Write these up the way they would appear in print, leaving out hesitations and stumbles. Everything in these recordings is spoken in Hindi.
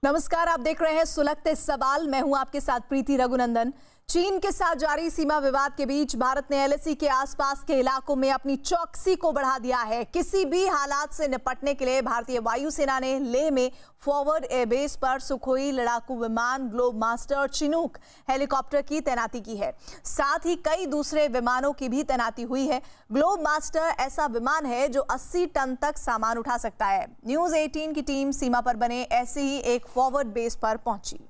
नमस्कार, आप देख रहे हैं सुलगते सवाल। मैं हूं आपके साथ प्रीति रघुनंदन। चीन के साथ जारी सीमा विवाद के बीच भारत ने एलएसी के आसपास के इलाकों में अपनी चौकसी को बढ़ा दिया है। किसी भी हालात से निपटने के लिए भारतीय वायुसेना ने लेह में फॉरवर्ड एयरबेस पर सुखोई लड़ाकू विमान, ग्लोब मास्टर और चिनूक हेलीकॉप्टर की तैनाती की है। साथ ही कई दूसरे विमानों की भी तैनाती हुई है। ग्लोब मास्टर ऐसा विमान है जो 80 टन तक सामान उठा सकता है। न्यूज 18 की टीम सीमा पर बने ऐसे ही एक फॉरवर्ड बेस पर पहुंची।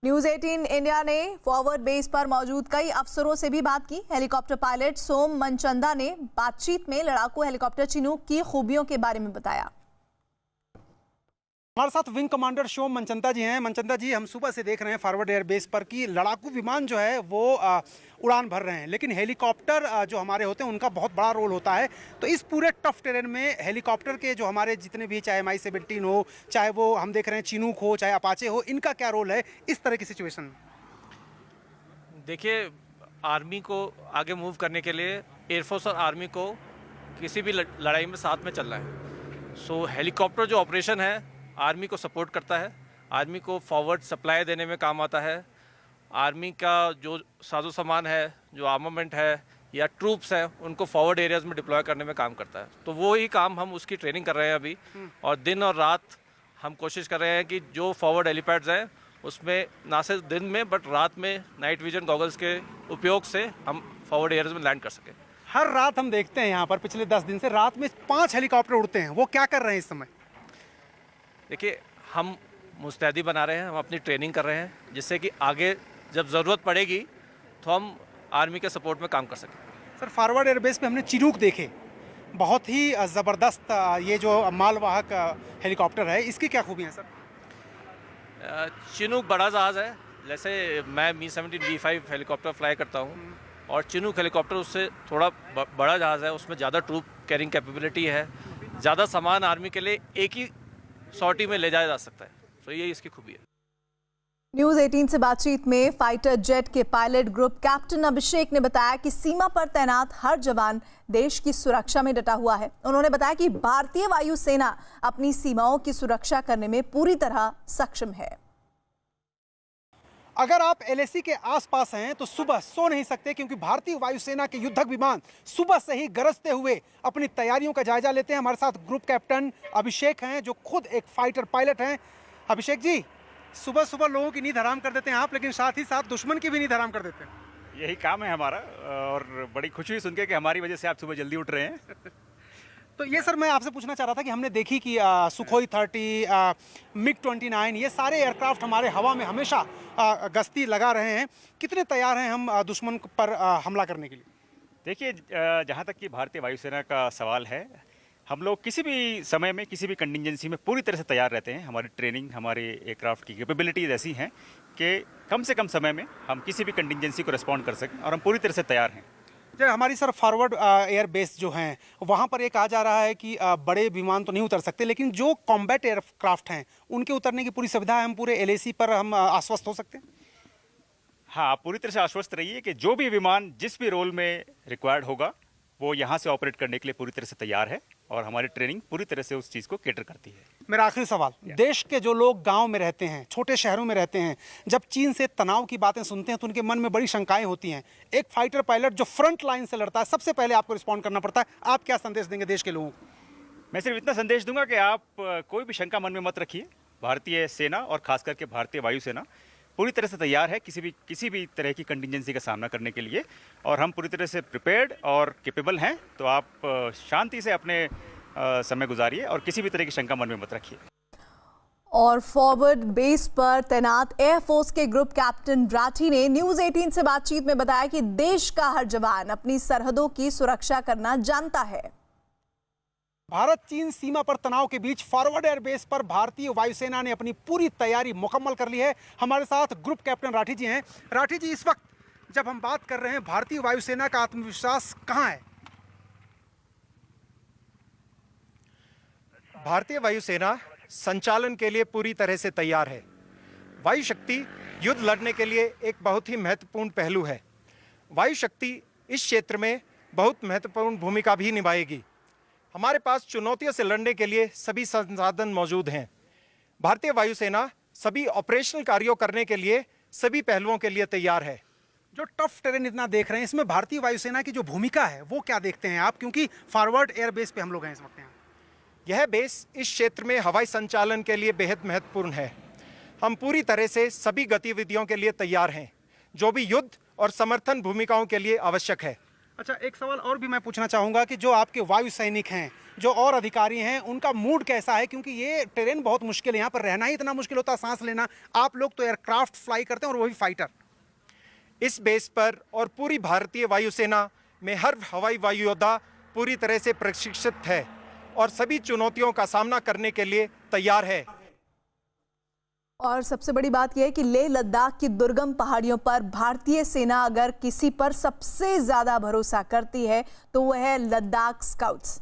न्यूज 18 इंडिया ने फॉरवर्ड बेस पर मौजूद कई अफसरों से भी बात की। हेलीकॉप्टर पायलट सोम मनचंदा ने बातचीत में लड़ाकू हेलीकॉप्टर चिनूक की खूबियों के बारे में बताया। हमारे साथ विंग कमांडर सोम मनचंदा जी हैं। मनचंदा जी, हम सुबह से देख रहे हैं फॉरवर्ड एयरबेस पर कि लड़ाकू विमान जो है वो उड़ान भर रहे हैं, लेकिन हेलीकॉप्टर जो हमारे होते हैं उनका बहुत बड़ा रोल होता है। तो इस पूरे टफ टेरेन में हेलीकॉप्टर के जो हमारे जितने भी, चाहे Mi-17 हो, चाहे वो हम देख रहे हैं चिनूक हो, चाहे अपाचे हो, इनका क्या रोल है इस तरह की सिचुएशन में? देखिए, आर्मी को आगे मूव करने के लिए एयरफोर्स और आर्मी को किसी भी लड़ाई में साथ में चलना है। सो हेलीकॉप्टर जो ऑपरेशन है आर्मी को सपोर्ट करता है, आर्मी को फॉरवर्ड सप्लाई देने में काम आता है। आर्मी का जो साजो सामान है, जो आर्मामेंट है या ट्रूप्स हैं, उनको फॉरवर्ड एरियाज़ में डिप्लॉय करने में काम करता है। तो वो ही काम हम उसकी ट्रेनिंग कर रहे हैं अभी, और दिन और रात हम कोशिश कर रहे हैं कि जो फॉरवर्ड हेलीपैड्स हैं उसमें ना सिर्फ दिन में बट रात में नाइट विजन गॉगल्स के उपयोग से हम फॉरवर्ड एरियाज़ में लैंड कर सकें। हर रात हम देखते हैं यहाँ पर पिछले 10 दिन से रात में 5 हेलीकॉप्टर उड़ते हैं। वो क्या कर रहे हैं इस समय? देखिए, हम मुस्तैदी बना रहे हैं, हम अपनी ट्रेनिंग कर रहे हैं, जिससे कि आगे जब ज़रूरत पड़ेगी तो हम आर्मी के सपोर्ट में काम कर सकें। सर, फॉरवर्ड एयरबेस पे हमने चिनूक देखे, बहुत ही ज़बरदस्त ये जो मालवाहक हेलीकॉप्टर है, इसकी क्या खूबियाँ हैं सर? चिनूक बड़ा जहाज़ है। जैसे मैं Mi-17 V5 हेलीकॉप्टर फ्लाई करता हूँ, और चिनूक हेलीकॉप्टर उससे थोड़ा बड़ा जहाज़ है। उसमें ज़्यादा ट्रूप कैरिंग कैपेबिलिटी है, ज़्यादा सामान आर्मी के लिए एक ही सॉर्टी में ले जाया जा सकता है। तो ये इसकी खूबी है। न्यूज 18 से बातचीत में फाइटर जेट के पायलट ग्रुप कैप्टन अभिषेक ने बताया कि सीमा पर तैनात हर जवान देश की सुरक्षा में डटा हुआ है। उन्होंने बताया कि भारतीय वायुसेना अपनी सीमाओं की सुरक्षा करने में पूरी तरह सक्षम है। अगर आप एलएसी के आसपास हैं तो सुबह सो नहीं सकते, क्योंकि भारतीय वायुसेना के युद्धक विमान सुबह से ही गरजते हुए अपनी तैयारियों का जायजा लेते हैं। हमारे साथ ग्रुप कैप्टन अभिषेक हैं, जो खुद एक फाइटर पायलट हैं। अभिषेक जी, सुबह सुबह लोगों की नींद हराम कर देते हैं आप, लेकिन साथ ही साथ दुश्मन की भी नींद हराम कर देते हैं। यही काम है हमारा, और बड़ी खुशी हुई सुन के कि हमारी वजह से आप सुबह जल्दी उठ रहे हैं। तो ये सर, मैं आपसे पूछना चाह रहा था कि हमने देखी कि सुखोई 30, MiG-29, ये सारे एयरक्राफ्ट हमारे हवा में हमेशा गश्ती लगा रहे हैं। कितने तैयार हैं हम दुश्मन पर हमला करने के लिए? देखिए, जहाँ तक कि भारतीय वायुसेना का सवाल है, हम लोग किसी भी समय में, किसी भी कंटिजेंसी में पूरी तरह से तैयार रहते हैं। हमारी ट्रेनिंग, हमारे एयरक्राफ्ट की कैपेबिलिटीज ऐसी हैं कि कम से कम समय में हम किसी भी कंटिजेंसी को रिस्पॉन्ड कर सकें, और हम पूरी तरह से तैयार हैं। जब हमारी सर फॉरवर्ड एयर बेस जो हैं, वहाँ पर ये कहा जा रहा है कि बड़े विमान तो नहीं उतर सकते, लेकिन जो कॉम्बैट एयरक्राफ्ट हैं उनके उतरने की पूरी सुविधा है। हम पूरे एलएसी पर हम आश्वस्त हो सकते हैं? हाँ, आप पूरी तरह से आश्वस्त रहिए कि जो भी विमान जिस भी रोल में रिक्वायर्ड होगा वो यहाँ से ऑपरेट करने के लिए पूरी तरह से तैयार है, और हमारी ट्रेनिंग पूरी तरह से उस चीज़ को कैटर करती है। मेरा आखिरी सवाल, देश के जो लोग गांव में रहते हैं, छोटे शहरों में रहते हैं, जब चीन से तनाव की बातें सुनते हैं तो उनके मन में बड़ी शंकाएं होती हैं। एक फाइटर पायलट जो फ्रंट लाइन से लड़ता है, सबसे पहले आपको रिस्पॉन्ड करना पड़ता है। आप क्या संदेश देंगे देश के लोगों को? मैं सिर्फ इतना संदेश दूंगा कि आप कोई भी शंका मन में मत रखिए। भारतीय सेना और खास करके भारतीय वायुसेना पूरी तरह से तैयार है किसी भी तरह की कंटिजेंसी का सामना करने के लिए, और हम पूरी तरह से प्रिपेयर्ड और कैपेबल हैं। तो आप शांति से अपने समय गुजारिए और किसी भी तरह की शंका मन में मत रखिए। और फॉरवर्ड बेस पर तैनात एयरफोर्स के ग्रुप कैप्टन राठी ने न्यूज 18 से बातचीत में बताया कि देश का हर जवान अपनी सरहदों की सुरक्षा करना जानता है। भारत चीन सीमा पर तनाव के बीच फॉरवर्ड एयरबेस पर भारतीय वायुसेना ने अपनी पूरी तैयारी मुकम्मल कर ली है। हमारे साथ ग्रुप कैप्टन राठी जी हैं। राठी जी, इस वक्त जब हम बात कर रहे हैं, भारतीय वायुसेना का आत्मविश्वास कहाँ है? भारतीय वायुसेना संचालन के लिए पूरी तरह से तैयार है। वायु शक्ति युद्ध लड़ने के लिए एक बहुत ही महत्वपूर्ण पहलू है। वायु शक्ति इस क्षेत्र में बहुत महत्वपूर्ण भूमिका भी निभाएगी। हमारे पास चुनौतियों से लड़ने के लिए सभी संसाधन मौजूद हैं। भारतीय वायुसेना सभी ऑपरेशनल कार्यों करने के लिए सभी पहलुओं के लिए तैयार है। जो टफ टेरेन इतना देख रहे हैं, इसमें भारतीय वायुसेना की जो भूमिका है वो क्या देखते हैं आप, क्योंकि फॉरवर्ड एयर बेस पे हम लोग हैं इस वक्त यहाँ। यह बेस इस क्षेत्र में हवाई संचालन के लिए बेहद महत्वपूर्ण है। हम पूरी तरह से सभी गतिविधियों के लिए तैयार हैं, जो भी युद्ध और समर्थन भूमिकाओं के लिए आवश्यक है। अच्छा, एक सवाल और भी मैं पूछना चाहूँगा कि जो आपके वायु सैनिक हैं, जो और अधिकारी हैं, उनका मूड कैसा है, क्योंकि ये टेरेन बहुत मुश्किल है, यहाँ पर रहना ही इतना मुश्किल होता है, सांस लेना। आप लोग तो एयरक्राफ्ट फ्लाई करते हैं और वो भी फाइटर। इस बेस पर और पूरी भारतीय वायुसेना में हर हवाई वायु योद्धा पूरी तरह से प्रशिक्षित है और सभी चुनौतियों का सामना करने के लिए तैयार है। और सबसे बड़ी बात यह है कि लेह लद्दाख की दुर्गम पहाड़ियों पर भारतीय सेना अगर किसी पर सबसे ज्यादा भरोसा करती है तो वह है लद्दाख स्काउट्स।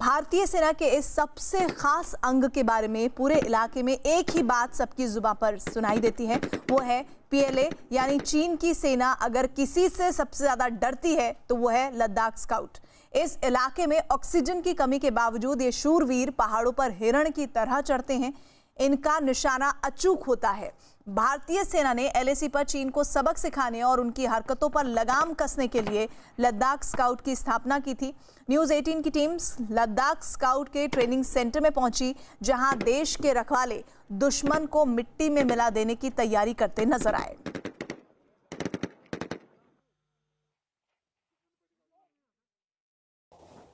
भारतीय सेना के इस सबसे खास अंग के बारे में पूरे इलाके में एक ही बात सबकी जुबान पर सुनाई देती है, वो है पीएलए यानी चीन की सेना अगर किसी से सबसे ज्यादा डरती है तो वो है लद्दाख स्काउट। इस इलाके में ऑक्सीजन की कमी के बावजूद ये शूरवीर पहाड़ों पर हिरण की तरह चढ़ते हैं। इनका निशाना अचूक होता है। भारतीय सेना ने एलएसी पर चीन को सबक सिखाने और उनकी हरकतों पर लगाम कसने के लिए लद्दाख स्काउट की स्थापना की थी। न्यूज़ 18 की टीम लद्दाख स्काउट के ट्रेनिंग सेंटर में पहुंची, जहां देश के रखवाले दुश्मन को मिट्टी में मिला देने की तैयारी करते नजर आए।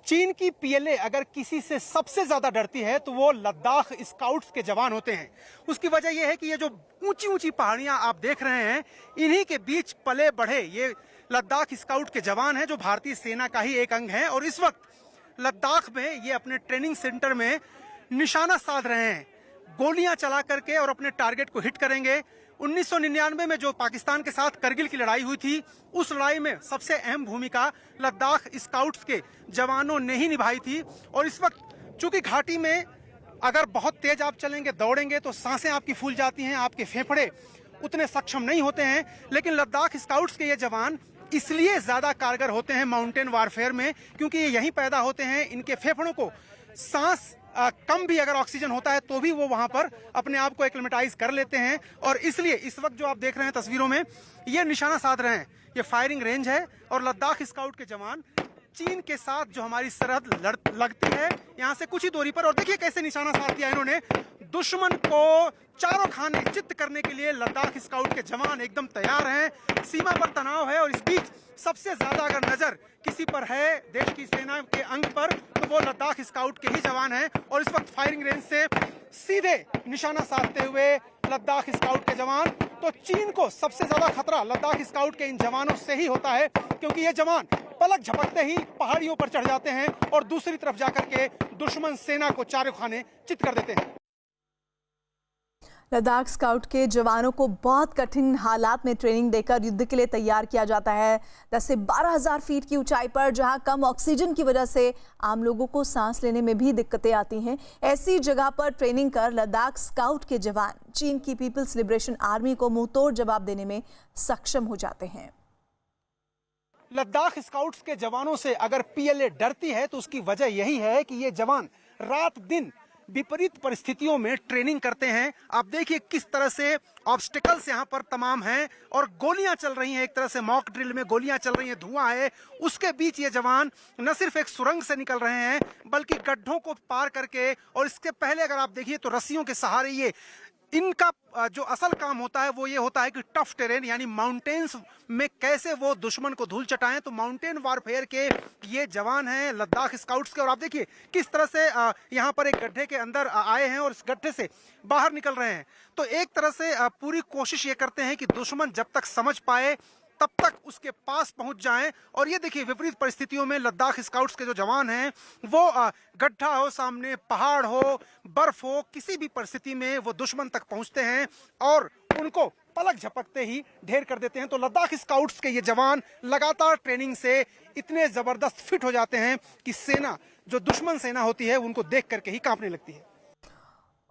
चीन की पीएलए अगर किसी से सबसे ज्यादा डरती है तो वो लद्दाख स्काउट्स के जवान होते हैं। उसकी वजह यह है कि ये जो ऊंची ऊंची पहाड़ियां आप देख रहे हैं, इन्हीं के बीच पले बढ़े ये लद्दाख स्काउट के जवान हैं, जो भारतीय सेना का ही एक अंग है। और इस वक्त लद्दाख में ये अपने ट्रेनिंग सेंटर में निशाना साध रहे हैं, गोलियां चला करके और अपने टारगेट को हिट करेंगे। 1999 में जो पाकिस्तान के साथ करगिल की लड़ाई हुई थी, उस लड़ाई में सबसे अहम भूमिका लद्दाख स्काउट्स के जवानों ने ही निभाई थी। और इस वक्त चूंकि घाटी में अगर बहुत तेज आप चलेंगे, दौड़ेंगे तो सांसें आपकी फूल जाती हैं, आपके फेफड़े उतने सक्षम नहीं होते हैं। लेकिन लद्दाख स्काउट्स के ये जवान इसलिए ज्यादा कारगर होते हैं माउंटेन वारफेयर में, क्योंकि ये यहीं पैदा होते हैं। इनके फेफड़ों को सांस कम भी अगर ऑक्सीजन होता है तो भी वो वहां पर अपने आप को एक्लिमेटाइज कर लेते हैं। और इसलिए इस वक्त जो आप देख रहे हैं तस्वीरों में, ये निशाना साध रहे हैं, ये फायरिंग रेंज है। और लद्दाख स्काउट के जवान चीन के साथ जो हमारी सरहद लगती है, यहाँ से कुछ ही दूरी पर, और देखिए कैसे निशाना साध दिया इन्होंने। दुश्मन को चारों खाने चित्त करने के लिए लद्दाख स्काउट के जवान एकदम तैयार हैं। सीमा पर तनाव है और इस बीच सबसे ज्यादा अगर नजर किसी पर है देश की सेना के अंग पर तो वो लद्दाख स्काउट के ही जवान हैं। और इस वक्त फायरिंग रेंज से सीधे निशाना साधते हुए लद्दाख स्काउट के जवान, तो चीन को सबसे ज्यादा खतरा लद्दाख स्काउट के इन जवानों से ही होता है, क्योंकि ये जवान पलक झपकते ही पहाड़ियों पर चढ़ जाते हैं और दूसरी तरफ जाकर के दुश्मन सेना को चारों खाने चित कर देते हैं। लद्दाख स्काउट के जवानों को बहुत कठिन हालात में ट्रेनिंग देकर युद्ध के लिए तैयार किया जाता है। 10 से 12,000 फीट की ऊंचाई पर, जहां कम ऑक्सीजन की वजह से आम लोगों को सांस लेने में भी दिक्कतें आती हैं, ऐसी जगह पर ट्रेनिंग कर लद्दाख स्काउट के जवान चीन की पीपल्स लिबरेशन आर्मी को मुंहतोड़ जवाब देने में सक्षम हो जाते हैं। लद्दाख स्काउट्स के जवानों से अगर पीएलए डरती है तो उसकी वजह यही है कि ये जवान रात दिन विपरीत परिस्थितियों में ट्रेनिंग करते हैं। आप देखिए किस तरह से ऑब्स्टिकल्स यहाँ पर तमाम हैं और गोलियां चल रही हैं, एक तरह से मॉक ड्रिल में गोलियां चल रही हैं, धुआं है। उसके बीच ये जवान न सिर्फ एक सुरंग से निकल रहे हैं बल्कि गड्ढों को पार करके, और इसके पहले अगर आप देखिए तो रस्सियों के सहारे ये इनका जो असल काम होता है वो ये होता है कि टफ टेरेन यानी माउंटेन्स में कैसे वो दुश्मन को धूल चटाएं। तो माउंटेन वारफेयर के ये जवान हैं लद्दाख स्काउट्स के। और आप देखिए किस तरह से यहाँ पर एक गड्ढे के अंदर आए हैं और इस गड्ढे से बाहर निकल रहे हैं। तो एक तरह से पूरी कोशिश ये करते हैं कि दुश्मन जब तक समझ पाए तब तक उसके पास पहुंच जाएं। और ये देखिए विपरीत परिस्थितियों में लद्दाख स्काउट्स के जो जवान हैं वो गड्ढा हो सामने, पहाड़ हो, बर्फ हो, किसी भी परिस्थिति में वो दुश्मन तक पहुंचते हैं और उनको पलक झपकते ही ढेर कर देते हैं। तो लद्दाख स्काउट्स के ये जवान लगातार ट्रेनिंग से इतने जबरदस्त फिट हो जाते हैं कि सेना जो दुश्मन सेना होती है उनको देख करके ही कांपने लगती है।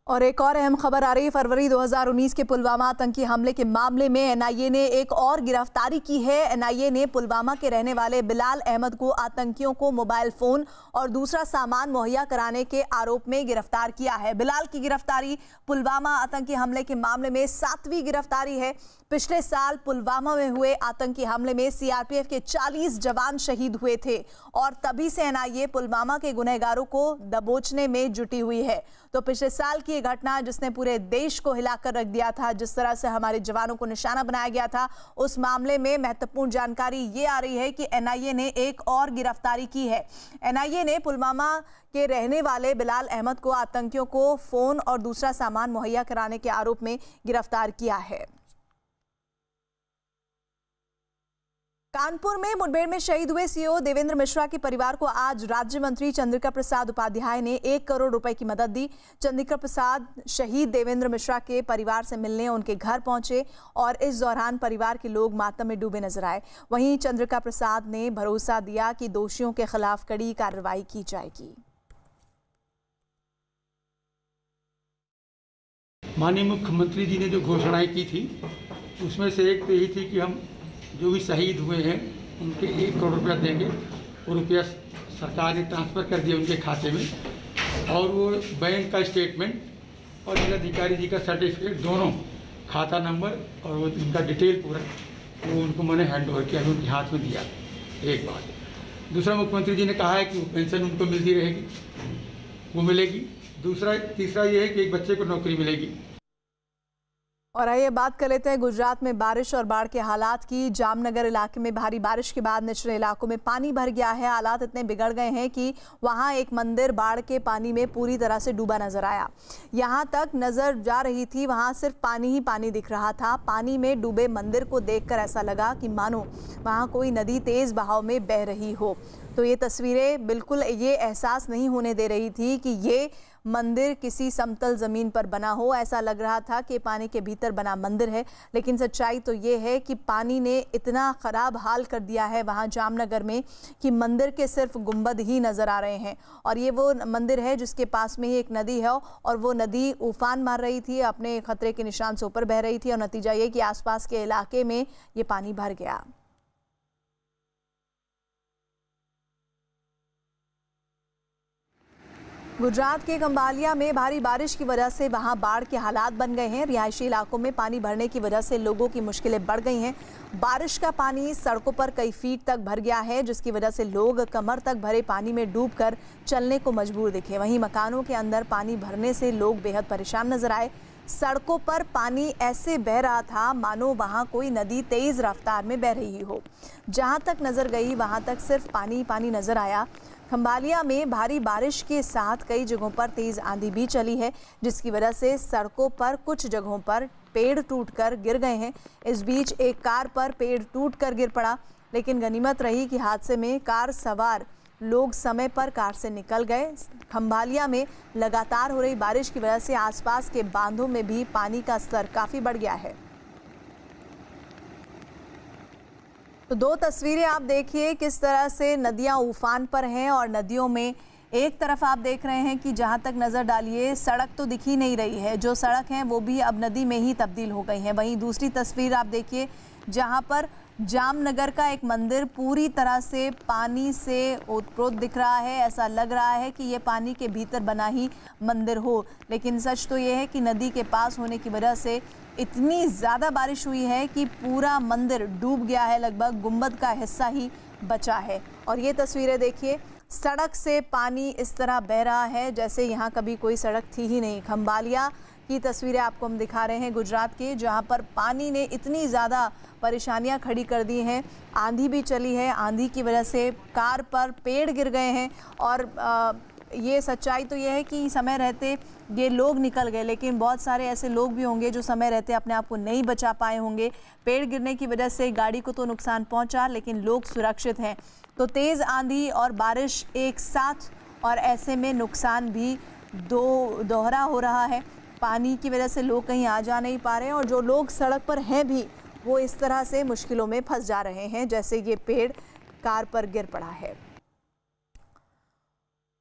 और एक और अहम खबर आ रही है। फरवरी 2019 के पुलवामा आतंकी हमले के मामले में एनआईए ने एक और गिरफ्तारी की है। एनआईए ने पुलवामा के रहने वाले बिलाल अहमद को आतंकियों को मोबाइल फोन और दूसरा सामान मुहैया कराने के आरोप में गिरफ्तार किया है। बिलाल की गिरफ्तारी पुलवामा आतंकी हमले के मामले में 7वीं गिरफ्तारी है। पिछले साल पुलवामा में हुए आतंकी हमले में सीआरपीएफ के 40 जवान शहीद हुए थे और तभी से एनआईए पुलवामा के गुनहगारों को दबोचने में जुटी हुई है। तो पिछले साल की घटना जिसने पूरे देश को हिलाकर रख दिया था, जिस तरह से हमारे जवानों को निशाना बनाया गया था, उस मामले में महत्वपूर्ण जानकारी ये आ रही है कि एनआईए ने एक और गिरफ्तारी की है। एनआईए ने पुलवामा के रहने वाले बिलाल अहमद को आतंकियों को फोन और दूसरा सामान मुहैया कराने के आरोप में गिरफ्तार किया है। कानपुर में मुठभेड़ में शहीद हुए सीओ देवेंद्र मिश्रा के परिवार को आज राज्य मंत्री चंद्रिका प्रसाद उपाध्याय ने 1 करोड़ रुपए की मदद दी। चंद्रिका प्रसाद शहीद देवेंद्र मिश्रा के परिवार से मिलने उनके घर पहुंचे और इस दौरान परिवार के लोग मातम में डूबे नजर आए। वहीं चंद्रिका प्रसाद ने भरोसा दिया कि दोषियों के खिलाफ कड़ी कार्रवाई की जाएगी। माननीय मुख्यमंत्री जी ने जो घोषणाएं की थी उसमें से एक तो यही थी कि हम जो भी शहीद हुए हैं उनके 1 करोड़ रुपया देंगे। वो रुपया सरकार ने ट्रांसफ़र कर दिया उनके खाते में और वो बैंक का स्टेटमेंट और जिलाधिकारी जी का सर्टिफिकेट दोनों खाता नंबर और वो उनका डिटेल पूरा वो उनको मैंने हैंड ओवर किया, उनके हाथ में दिया। एक बात। दूसरा, मुख्यमंत्री जी ने कहा है कि पेंशन उनको मिलती रहेगी, वो मिलेगी। तीसरा ये है कि एक बच्चे को नौकरी मिलेगी। और आइए बात कर लेते हैं गुजरात में बारिश और बाढ़ के हालात की। जामनगर इलाके में भारी बारिश के बाद निचले इलाकों में पानी भर गया है। हालात इतने बिगड़ गए हैं कि वहां एक मंदिर बाढ़ के पानी में पूरी तरह से डूबा नजर आया। यहां तक नजर जा रही थी, वहां सिर्फ पानी ही पानी दिख रहा था। पानी में डूबे मंदिर को देखकर ऐसा लगा कि मानो वहां कोई नदी तेज बहाव में बह रही हो। तो ये तस्वीरें बिल्कुल ये एहसास नहीं होने दे रही थी कि ये मंदिर किसी समतल ज़मीन पर बना हो। ऐसा लग रहा था कि पानी के भीतर बना मंदिर है, लेकिन सच्चाई तो ये है कि पानी ने इतना ख़राब हाल कर दिया है वहाँ जामनगर में कि मंदिर के सिर्फ गुंबद ही नज़र आ रहे हैं। और ये वो मंदिर है जिसके पास में ही एक नदी है और वो नदी उफान मार रही थी, अपने खतरे के निशान से ऊपर बह रही थी और नतीजा ये कि आसपास के इलाके में ये पानी भर गया। गुजरात के खंभालिया में भारी बारिश की वजह से वहां बाढ़ के हालात बन गए हैं। रिहायशी इलाकों में पानी भरने की वजह से लोगों की मुश्किलें बढ़ गई हैं। बारिश का पानी सड़कों पर कई फीट तक भर गया है, जिसकी वजह से लोग कमर तक भरे पानी में डूबकर चलने को मजबूर दिखे। वहीं मकानों के अंदर पानी भरने से लोग बेहद परेशान नजर आए। सड़कों पर पानी ऐसे बह रहा था मानो वहां कोई नदी तेज रफ्तार में बह रही हो। जहां तक नजर गई वहां तक सिर्फ पानी ही पानी नजर आया। खंभालिया में भारी बारिश के साथ कई जगहों पर तेज आंधी भी चली है, जिसकी वजह से सड़कों पर कुछ जगहों पर पेड़ टूटकर गिर गए हैं। इस बीच एक कार पर पेड़ टूटकर गिर पड़ा, लेकिन गनीमत रही कि हादसे में कार सवार लोग समय पर कार से निकल गए। खंभालिया में लगातार हो रही बारिश की वजह से आसपास के बांधों में भी पानी का स्तर काफी बढ़ गया है। तो 2 तस्वीरें आप देखिए किस तरह से नदियां उफान पर हैं और नदियों में एक तरफ आप देख रहे हैं कि जहां तक नज़र डालिए सड़क तो दिख ही नहीं रही है, जो सड़क है वो भी अब नदी में ही तब्दील हो गई है। वहीं दूसरी तस्वीर आप देखिए जहां पर जामनगर का एक मंदिर पूरी तरह से पानी से ओतप्रोत दिख रहा है। ऐसा लग रहा है कि ये पानी के भीतर बना ही मंदिर हो, लेकिन सच तो ये है कि नदी के पास होने की वजह से इतनी ज़्यादा बारिश हुई है कि पूरा मंदिर डूब गया है। लगभग गुंबद का हिस्सा ही बचा है। और ये तस्वीरें देखिए, सड़क से पानी इस तरह बह रहा है जैसे यहाँ कभी कोई सड़क थी ही नहीं। खंभालिया की तस्वीरें आपको हम दिखा रहे हैं गुजरात के, जहाँ पर पानी ने इतनी ज़्यादा परेशानियाँ खड़ी कर दी हैं। आंधी भी चली है, आंधी की वजह से कार पर पेड़ गिर गए हैं और ये सच्चाई तो ये है कि समय रहते ये लोग निकल गए, लेकिन बहुत सारे ऐसे लोग भी होंगे जो समय रहते अपने आप को नहीं बचा पाए होंगे। पेड़ गिरने की वजह से गाड़ी को तो नुकसान पहुंचा, लेकिन लोग सुरक्षित हैं। तो तेज़ आंधी और बारिश एक साथ और ऐसे में नुकसान भी दोहरा हो रहा है। पानी की वजह से लोग कहीं आ जा नहीं पा रहे हैं और जो लोग सड़क पर हैं भी वो इस तरह से मुश्किलों में फंस जा रहे हैं, जैसे ये पेड़ कार पर गिर पड़ा है।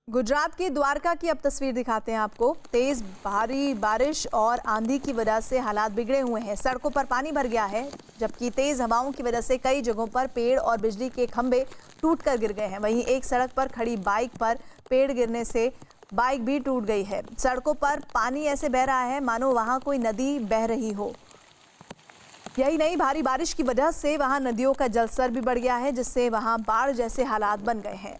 गुजरात की द्वारका की अब तस्वीर दिखाते हैं आपको। तेज भारी बारिश और आंधी की वजह से हालात बिगड़े हुए हैं। सड़कों पर पानी भर गया है, जबकि तेज हवाओं की वजह से कई जगहों पर पेड़ और बिजली के खंभे टूटकर गिर गए हैं। वहीं एक सड़क पर खड़ी बाइक पर पेड़ गिरने से बाइक भी टूट गई है। सड़कों पर पानी ऐसे बह रहा है मानो वहां कोई नदी बह रही हो। यही नहीं, भारी बारिश की वजह से वहां नदियों का जलस्तर भी बढ़ गया है, जिससे वहां बाढ़ जैसे हालात बन गए हैं।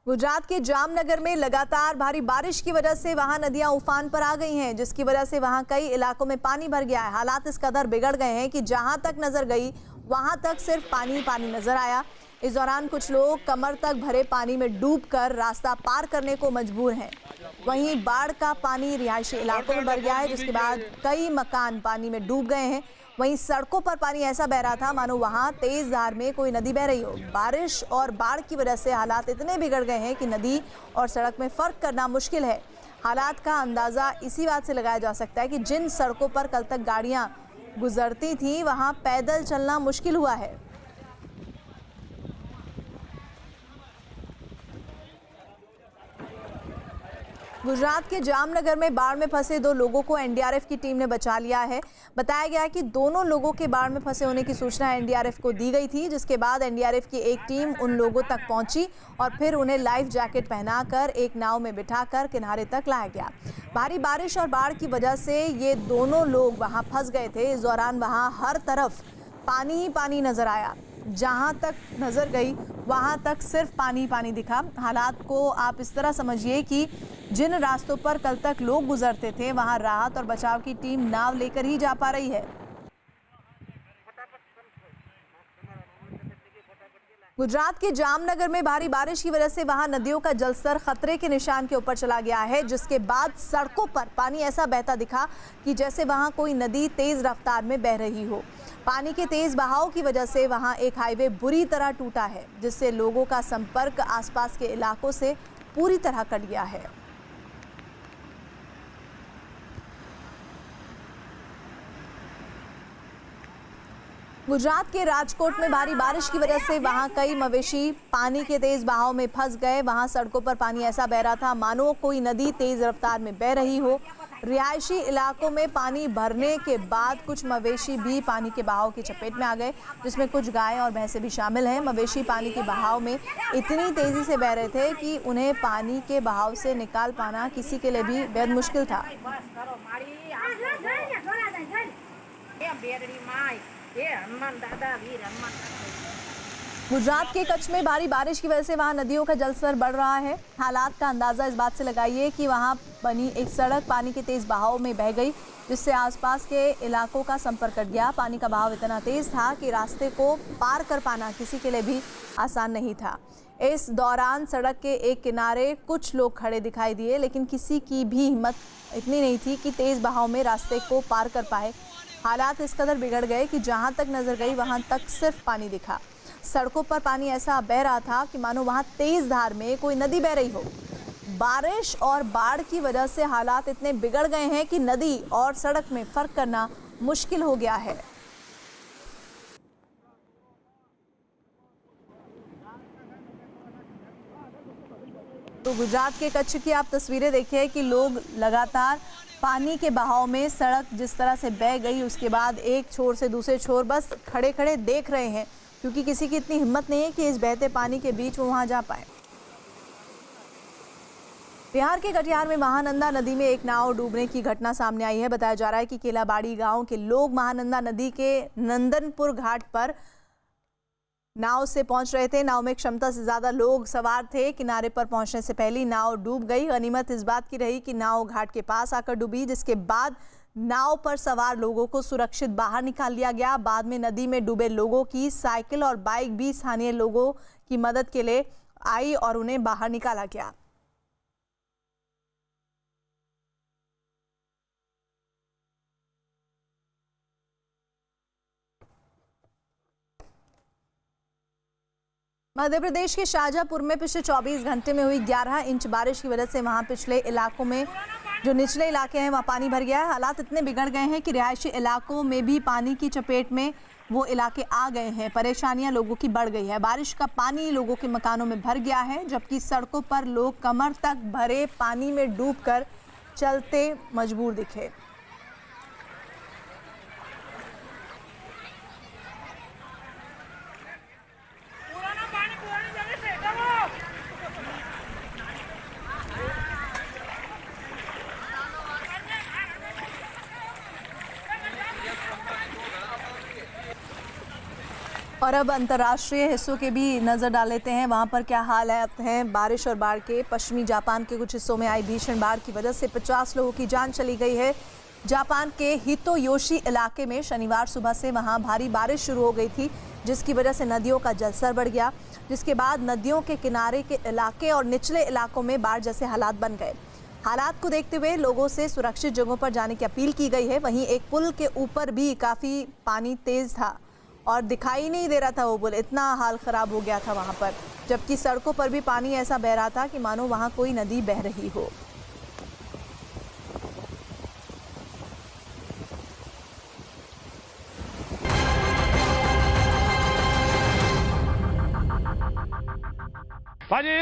गुजरात के जामनगर में लगातार भारी बारिश की वजह से वहां नदियां उफान पर आ गई हैं, जिसकी वजह से वहां कई इलाकों में पानी भर गया है। हालात इस कदर बिगड़ गए हैं कि जहां तक नजर गई वहां तक सिर्फ पानी पानी नजर आया। इस दौरान कुछ लोग कमर तक भरे पानी में डूबकर रास्ता पार करने को मजबूर हैं। वहीं बाढ़ का पानी रिहायशी इलाकों में भर गया है, जिसके बाद कई मकान पानी में डूब गए हैं। वहीं सड़कों पर पानी ऐसा बह रहा था मानो वहां तेज धार में कोई नदी बह रही हो। बारिश और बाढ़ की वजह से हालात इतने बिगड़ गए हैं कि नदी और सड़क में फर्क करना मुश्किल है। हालात का अंदाजा इसी बात से लगाया जा सकता है कि जिन सड़कों पर कल तक गाड़ियां गुजरती थी वहां पैदल चलना मुश्किल हुआ है। गुजरात के जामनगर में बाढ़ में फंसे 2 लोगों को एनडीआरएफ की टीम ने बचा लिया है। बताया गया है कि दोनों लोगों के बाढ़ में फंसे होने की सूचना एनडीआरएफ को दी गई थी, जिसके बाद एनडीआरएफ की एक टीम उन लोगों तक पहुंची और फिर उन्हें लाइफ जैकेट पहनाकर एक नाव में बिठाकर किनारे तक लाया गया। भारी बारिश और बाढ़ की वजह से ये दोनों लोग वहां फंस गए थे। इस दौरान वहां हर तरफ पानी ही पानी नजर आया। जहां तक नजर गई वहां तक सिर्फ पानी पानी दिखा। हालात को आप इस तरह समझिए कि जिन रास्तों पर कल तक लोग गुजरते थे वहां राहत और बचाव की टीम नाव लेकर ही जा पा रही है। गुजरात के जामनगर में भारी बारिश की वजह से वहां नदियों का जलस्तर खतरे के निशान के ऊपर चला गया है, जिसके बाद सड़कों पर पानी ऐसा बहता दिखा कि जैसे वहां कोई नदी तेज रफ्तार में बह रही हो। पानी के तेज बहाव की वजह से वहां एक हाईवे बुरी तरह टूटा है, जिससे लोगों का संपर्क आसपास के इलाकों से पूरी तरह कट गया है। गुजरात के राजकोट में भारी बारिश की वजह से वहां कई मवेशी पानी के तेज बहाव में फंस गए। वहां सड़कों पर पानी ऐसा बह रहा था मानो कोई नदी तेज रफ्तार में बह रही हो। रिहायशी इलाकों में पानी भरने के बाद कुछ मवेशी भी पानी के बहाव की चपेट में आ गए, जिसमें कुछ गायें और भैंसें भी शामिल हैं। मवेशी पानी के बहाव में इतनी तेजी से बह रहे थे कि उन्हें पानी के बहाव से निकाल पाना किसी के लिए भी बेहद मुश्किल था। गुजरात के कच्छ में भारी बारिश की वजह से वहां नदियों का जलस्तर बढ़ रहा है। हालात का अंदाजा इस बात से लगाइए कि वहां बनी एक सड़क पानी के तेज बहाव में बह गई, जिससे आसपास के इलाकों का संपर्क कट गया। पानी का बहाव इतना तेज था कि रास्ते को पार कर पाना किसी के लिए भी आसान नहीं था। इस दौरान सड़क के एक किनारे कुछ लोग खड़े दिखाई दिए, लेकिन किसी की भी हिम्मत इतनी नहीं थी कि तेज बहाव में रास्ते को पार कर पाए। हालात इस कदर बिगड़ गए कि जहां तक नजर गई वहां तक सिर्फ पानी दिखा। सड़कों पर पानी ऐसा बह रहा था कि मानो वहां तेज धार में कोई नदी बह रही हो। बारिश और बाढ़ की वजह से हालात इतने बिगड़ गए हैं कि नदी और सड़क में फर्क करना मुश्किल हो गया है। तो गुजरात के कच्छ की आप तस्वीरें देखिए कि लोग लगातार पानी के बहाव में सड़क जिस तरह से बह गई, उसके बाद एक छोर से दूसरे छोर बस खड़े खड़े देख रहे हैं, क्योंकि किसी की इतनी हिम्मत नहीं है कि इस बहते पानी के बीच वो वहां जा पाए। बिहार के कटिहार में महानंदा नदी में एक नाव डूबने की घटना सामने आई है। बताया जा रहा है कि केलाबाड़ी गांव के लोग महानंदा नदी के नंदनपुर घाट पर नाव से पहुंच रहे थे। नाव में क्षमता से ज्यादा लोग सवार थे। किनारे पर पहुंचने से पहले नाव डूब गई। गनीमत इस बात की रही कि नाव घाट के पास आकर डूबी, जिसके बाद नाव पर सवार लोगों को सुरक्षित बाहर निकाल लिया गया। बाद में नदी में डूबे लोगों की साइकिल और बाइक भी स्थानीय लोगों की मदद के लिए आई और उन्हें बाहर निकाला गया। मध्य प्रदेश के शाहजहांपुर में पिछले 24 घंटे में हुई 11 इंच बारिश की वजह से वहां पिछले इलाकों में जो निचले इलाके हैं वहाँ पानी भर गया है। हालात इतने बिगड़ गए हैं कि रिहायशी इलाकों में भी पानी की चपेट में वो इलाके आ गए हैं। परेशानियां लोगों की बढ़ गई है। बारिश का पानी लोगों के मकानों में भर गया है, जबकि सड़कों पर लोग कमर तक भरे पानी में डूबकर चलते मजबूर दिखे। और अब अंतर्राष्ट्रीय हिस्सों के भी नजर डाल लेते हैं, वहां पर क्या हालात हैं बारिश और बाढ़ के। पश्चिमी जापान के कुछ हिस्सों में आई भीषण बाढ़ की वजह से 50 लोगों की जान चली गई है। जापान के हितोयोशी इलाके में शनिवार सुबह से वहां भारी बारिश शुरू हो गई थी, जिसकी वजह से नदियों का जलस्तर बढ़ गया, जिसके बाद नदियों के किनारे के इलाके और निचले इलाकों में बाढ़ जैसे हालात बन गए। हालात को देखते हुए लोगों से सुरक्षित जगहों पर जाने की अपील की गई है। वहीं एक पुल के ऊपर भी काफ़ी पानी तेज था और दिखाई नहीं दे रहा था वो पुल, इतना हाल ख़राब हो गया था वहाँ पर। जबकि सड़कों पर भी पानी ऐसा बह रहा था कि मानो वहाँ कोई नदी बह रही हो। भाजी